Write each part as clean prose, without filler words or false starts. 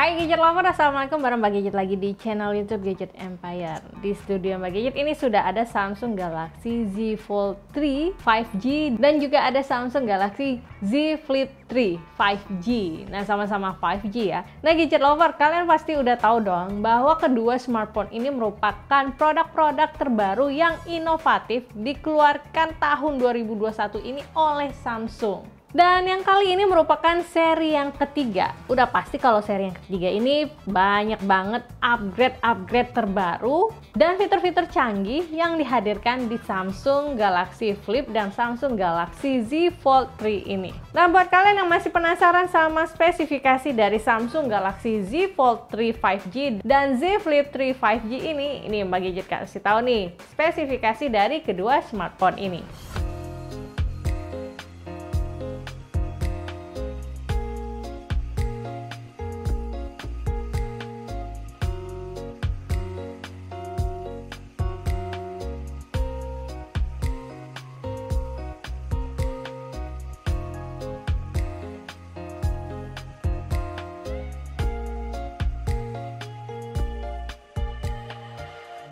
Hai Gadget Lover, assalamualaikum, bareng Mbak Gadget lagi di channel YouTube Gadget Empire. Di studio Mbak Gadget ini sudah ada Samsung Galaxy Z Fold 3 5G dan juga ada Samsung Galaxy Z Flip 3 5G. Nah, sama-sama 5G ya. Nah, Gadget Lover, kalian pasti udah tahu dong bahwa kedua smartphone ini merupakan produk-produk terbaru yang inovatif dikeluarkan tahun 2021 ini oleh Samsung. Dan yang kali ini merupakan seri yang ketiga. Udah pasti kalau seri yang ketiga ini banyak banget upgrade terbaru dan fitur-fitur canggih yang dihadirkan di Samsung Galaxy Flip dan Samsung Galaxy Z Fold 3 ini. Nah, buat kalian yang masih penasaran sama spesifikasi dari Samsung Galaxy Z Fold 3 5G dan Z Flip 3 5G ini Mbak Gadget kasih tahu nih spesifikasi dari kedua smartphone ini.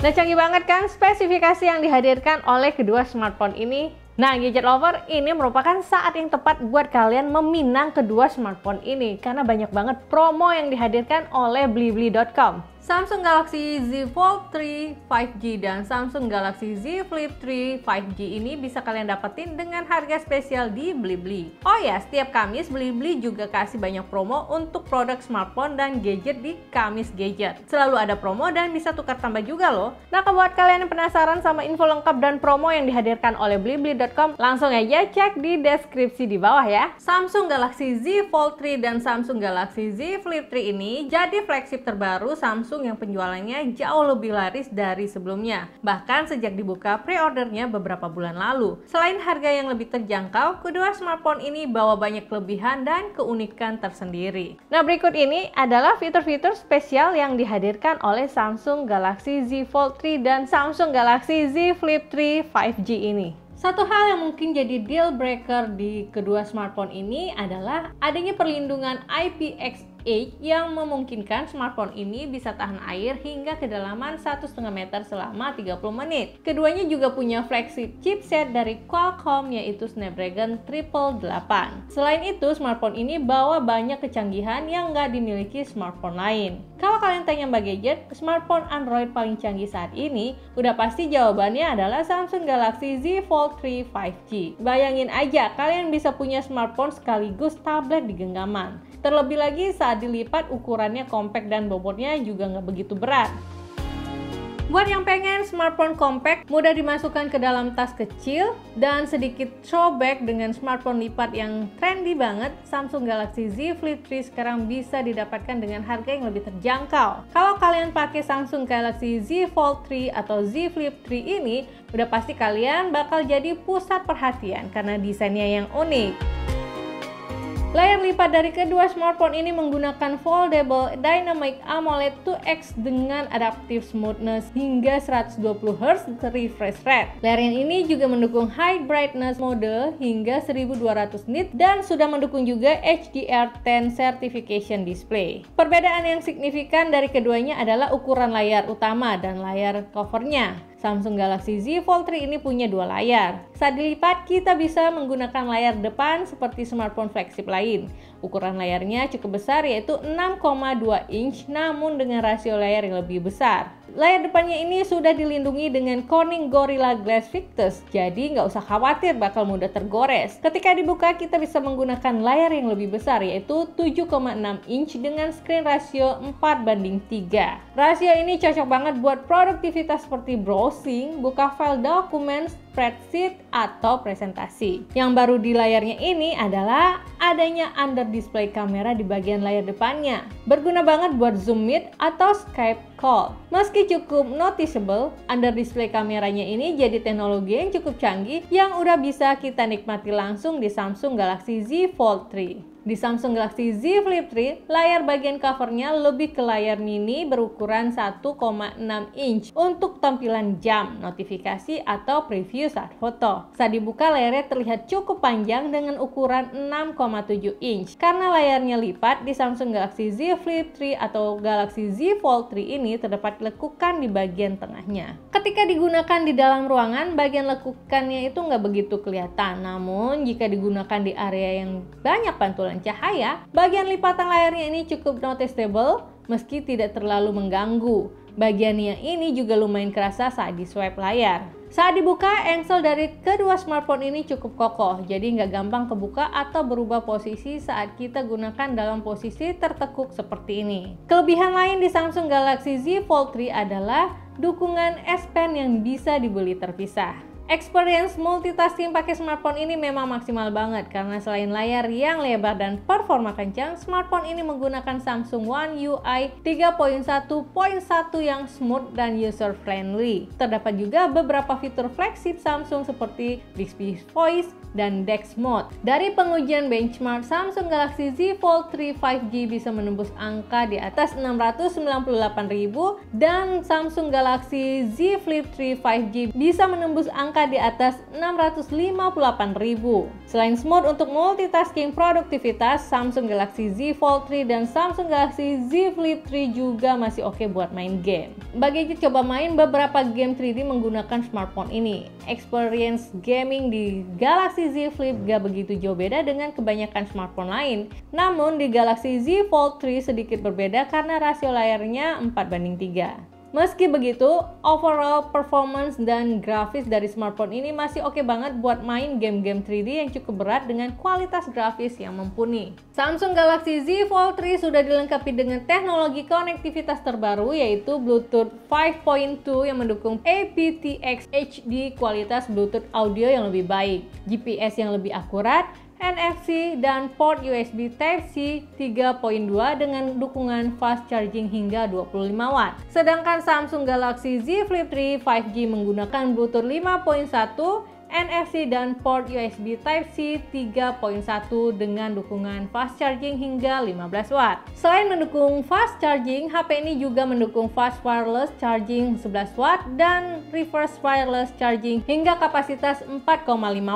Nah, canggih banget kan spesifikasi yang dihadirkan oleh kedua smartphone ini. Nah, Gadget Lover, ini merupakan saat yang tepat buat kalian meminang kedua smartphone ini karena banyak banget promo yang dihadirkan oleh blibli.com. Samsung Galaxy Z Fold 3 5G dan Samsung Galaxy Z Flip 3 5G ini bisa kalian dapetin dengan harga spesial di Blibli. Oh ya, setiap Kamis Blibli juga kasih banyak promo untuk produk smartphone dan gadget di Kamis Gadget. Selalu ada promo dan bisa tukar tambah juga loh. Nah, buat kalian yang penasaran sama info lengkap dan promo yang dihadirkan oleh blibli.com, langsung aja cek di deskripsi di bawah ya. Samsung Galaxy Z Fold 3 dan Samsung Galaxy Z Flip 3 ini jadi flagship terbaru Samsung yang penjualannya jauh lebih laris dari sebelumnya. Bahkan sejak dibuka pre-ordernya beberapa bulan lalu. Selain harga yang lebih terjangkau, kedua smartphone ini bawa banyak kelebihan dan keunikan tersendiri. Nah, berikut ini adalah fitur-fitur spesial yang dihadirkan oleh Samsung Galaxy Z Fold 3 dan Samsung Galaxy Z Flip 3 5G ini. Satu hal yang mungkin jadi deal breaker di kedua smartphone ini adalah adanya perlindungan IPX8 yang memungkinkan smartphone ini bisa tahan air hingga kedalaman 1,5 meter selama 30 menit. Keduanya juga punya flagship chipset dari Qualcomm yaitu Snapdragon 888. Selain itu, smartphone ini bawa banyak kecanggihan yang nggak dimiliki smartphone lain. Kalau kalian tanya Mbak Gadget, smartphone Android paling canggih saat ini, udah pasti jawabannya adalah Samsung Galaxy Z Fold 3 5G. Bayangin aja, kalian bisa punya smartphone sekaligus tablet di genggaman. Terlebih lagi saat dilipat ukurannya compact dan bobotnya juga nggak begitu berat. Buat yang pengen smartphone compact, mudah dimasukkan ke dalam tas kecil, dan sedikit throwback dengan smartphone lipat yang trendy banget, Samsung Galaxy Z Flip 3 sekarang bisa didapatkan dengan harga yang lebih terjangkau. Kalau kalian pakai Samsung Galaxy Z Fold 3 atau Z Flip 3 ini, udah pasti kalian bakal jadi pusat perhatian karena desainnya yang unik. Layar lipat dari kedua smartphone ini menggunakan foldable Dynamic AMOLED 2X dengan adaptive smoothness hingga 120 Hz refresh rate. Layar ini juga mendukung high brightness mode hingga 1200 nit dan sudah mendukung juga HDR10 certification display. Perbedaan yang signifikan dari keduanya adalah ukuran layar utama dan layar covernya. Samsung Galaxy Z Fold 3 ini punya dua layar. Saat dilipat, kita bisa menggunakan layar depan seperti smartphone flagship lain. Ukuran layarnya cukup besar yaitu 6,2 inch namun dengan rasio layar yang lebih besar. Layar depannya ini sudah dilindungi dengan Corning Gorilla Glass Victus, jadi nggak usah khawatir bakal mudah tergores. Ketika dibuka, kita bisa menggunakan layar yang lebih besar yaitu 7,6 inch dengan screen rasio 4:3. Rasio ini cocok banget buat produktivitas seperti browsing, buka file dokumen, spreadsheet, atau presentasi. Yang baru di layarnya ini adalah adanya under display kamera di bagian layar depannya. Berguna banget buat Zoom Meet atau Skype call. Meski cukup noticeable, under display kameranya ini jadi teknologi yang cukup canggih yang udah bisa kita nikmati langsung di Samsung Galaxy Z Fold 3. Di Samsung Galaxy Z Flip 3, layar bagian covernya lebih ke layar mini berukuran 1,6 inch untuk tampilan jam, notifikasi, atau preview saat foto. Saat dibuka, layarnya terlihat cukup panjang dengan ukuran 6,7 inch. Karena layarnya lipat, di Samsung Galaxy Z Flip 3 atau Galaxy Z Fold 3 ini terdapat lekukan di bagian tengahnya. Ketika digunakan di dalam ruangan, bagian lekukannya itu nggak begitu kelihatan. Namun, jika digunakan di area yang banyak pantulan cahaya, bagian lipatan layarnya ini cukup noticeable meski tidak terlalu mengganggu. Bagiannya ini juga lumayan kerasa saat di swipe layar. Saat dibuka, engsel dari kedua smartphone ini cukup kokoh, jadi nggak gampang kebuka atau berubah posisi saat kita gunakan dalam posisi tertekuk seperti ini. Kelebihan lain di Samsung Galaxy Z Fold 3 adalah dukungan S Pen yang bisa dibeli terpisah. Experience multitasking pakai smartphone ini memang maksimal banget karena selain layar yang lebar dan performa kencang, smartphone ini menggunakan Samsung One UI 3.1.1 yang smooth dan user friendly. Terdapat juga beberapa fitur flagship Samsung seperti Bixby Voice dan Dex Mode. Dari pengujian benchmark, Samsung Galaxy Z Fold 3 5G bisa menembus angka di atas 698.000 dan Samsung Galaxy Z Flip 3 5G bisa menembus angka di atas 658.000. Selain smooth untuk multitasking produktivitas, Samsung Galaxy Z Fold 3 dan Samsung Galaxy Z Flip 3 juga masih oke buat main game. Bagi coba main beberapa game 3D menggunakan smartphone ini. Experience gaming di Galaxy Z Flip gak begitu jauh beda dengan kebanyakan smartphone lain. Namun di Galaxy Z Fold 3 sedikit berbeda karena rasio layarnya 4:3. Meski begitu, overall performance dan grafis dari smartphone ini masih oke banget buat main game-game 3D yang cukup berat dengan kualitas grafis yang mumpuni. Samsung Galaxy Z Fold 3 sudah dilengkapi dengan teknologi konektivitas terbaru yaitu Bluetooth 5.2 yang mendukung aptX HD, kualitas Bluetooth audio yang lebih baik, GPS yang lebih akurat, NFC, dan port USB Type-C 3.2 dengan dukungan fast charging hingga 25 watt. Sedangkan Samsung Galaxy Z Flip 3 5G menggunakan Bluetooth 5.1, NFC, dan port USB Type-C 3.1 dengan dukungan fast charging hingga 15 watt. Selain mendukung fast charging, HP ini juga mendukung fast wireless charging 11 watt dan reverse wireless charging hingga kapasitas 4,5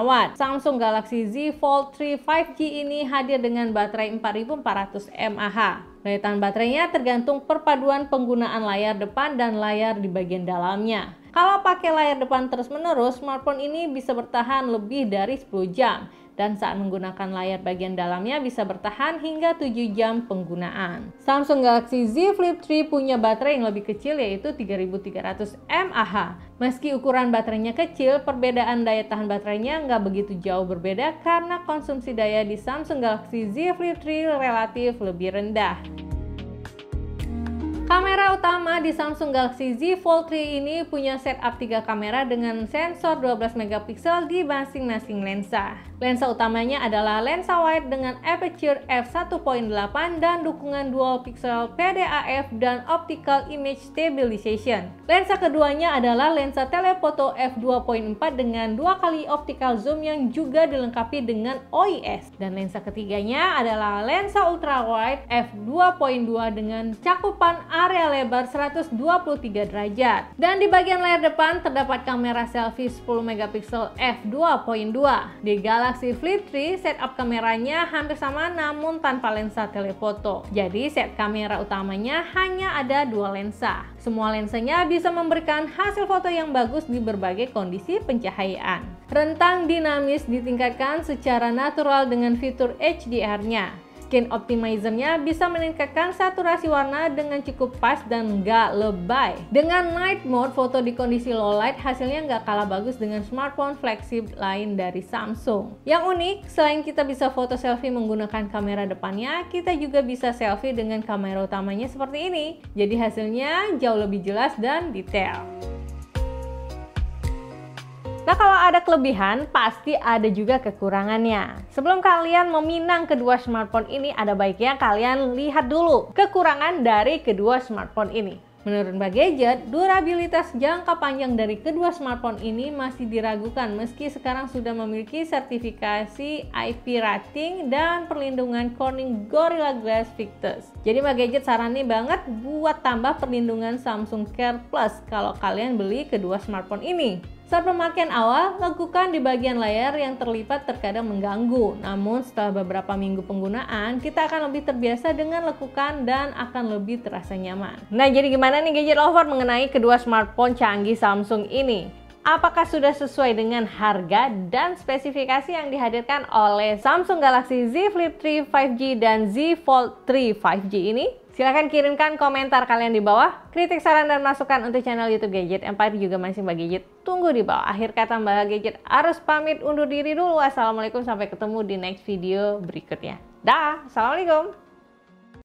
watt. Samsung Galaxy Z Fold 3 5G ini hadir dengan baterai 4400 mAh. Daya tahan baterainya tergantung perpaduan penggunaan layar depan dan layar di bagian dalamnya. Kalau pakai layar depan terus-menerus, smartphone ini bisa bertahan lebih dari 10 jam. Dan saat menggunakan layar bagian dalamnya bisa bertahan hingga 7 jam penggunaan. Samsung Galaxy Z Flip 3 punya baterai yang lebih kecil yaitu 3300 mAh. Meski ukuran baterainya kecil, perbedaan daya tahan baterainya nggak begitu jauh berbeda karena konsumsi daya di Samsung Galaxy Z Flip 3 relatif lebih rendah. Kamera utama di Samsung Galaxy Z Fold 3 ini punya setup 3 kamera dengan sensor 12 megapiksel di masing-masing lensa. Lensa utamanya adalah lensa wide dengan aperture f1.8 dan dukungan dual pixel PDAF dan optical image stabilization. Lensa keduanya adalah lensa telefoto f2.4 dengan 2 kali optical zoom yang juga dilengkapi dengan OIS. Dan lensa ketiganya adalah lensa ultra wide f2.2 dengan cakupan area lebar 123 derajat. Dan di bagian layar depan terdapat kamera selfie 10 megapiksel f2.2. Di Galaxy Flip 3 setup kameranya hampir sama namun tanpa lensa telefoto. Jadi set kamera utamanya hanya ada 2 lensa. Semua lensanya bisa memberikan hasil foto yang bagus di berbagai kondisi pencahayaan. Rentang dinamis ditingkatkan secara natural dengan fitur HDR-nya. Skin Optimizer-nya bisa meningkatkan saturasi warna dengan cukup pas dan nggak lebay. Dengan Night Mode, foto di kondisi low light hasilnya nggak kalah bagus dengan smartphone flagship lain dari Samsung. Yang unik, selain kita bisa foto selfie menggunakan kamera depannya, kita juga bisa selfie dengan kamera utamanya seperti ini. Jadi hasilnya jauh lebih jelas dan detail. Nah, kalau ada kelebihan, pasti ada juga kekurangannya. Sebelum kalian meminang kedua smartphone ini, ada baiknya kalian lihat dulu kekurangan dari kedua smartphone ini. Menurut Mbak Gadget, durabilitas jangka panjang dari kedua smartphone ini masih diragukan meski sekarang sudah memiliki sertifikasi IP rating dan perlindungan Corning Gorilla Glass Victus. Jadi Mbak Gadget saranin banget buat tambah perlindungan Samsung Care Plus kalau kalian beli kedua smartphone ini. Saat pemakaian awal, lekukan di bagian layar yang terlipat terkadang mengganggu. Namun setelah beberapa minggu penggunaan, kita akan lebih terbiasa dengan lekukan dan akan lebih terasa nyaman. Nah, jadi gimana nih gadget lover mengenai kedua smartphone canggih Samsung ini? Apakah sudah sesuai dengan harga dan spesifikasi yang dihadirkan oleh Samsung Galaxy Z Flip 3 5G dan Z Fold 3 5G ini? Silahkan kirimkan komentar kalian di bawah. Kritik, saran, dan masukan untuk channel YouTube Gadget Empire juga masih Mbak Gadget tunggu di bawah. Akhir kata Mbak Gadget harus pamit undur diri dulu. Assalamualaikum, sampai ketemu di next video berikutnya. Dah, assalamualaikum.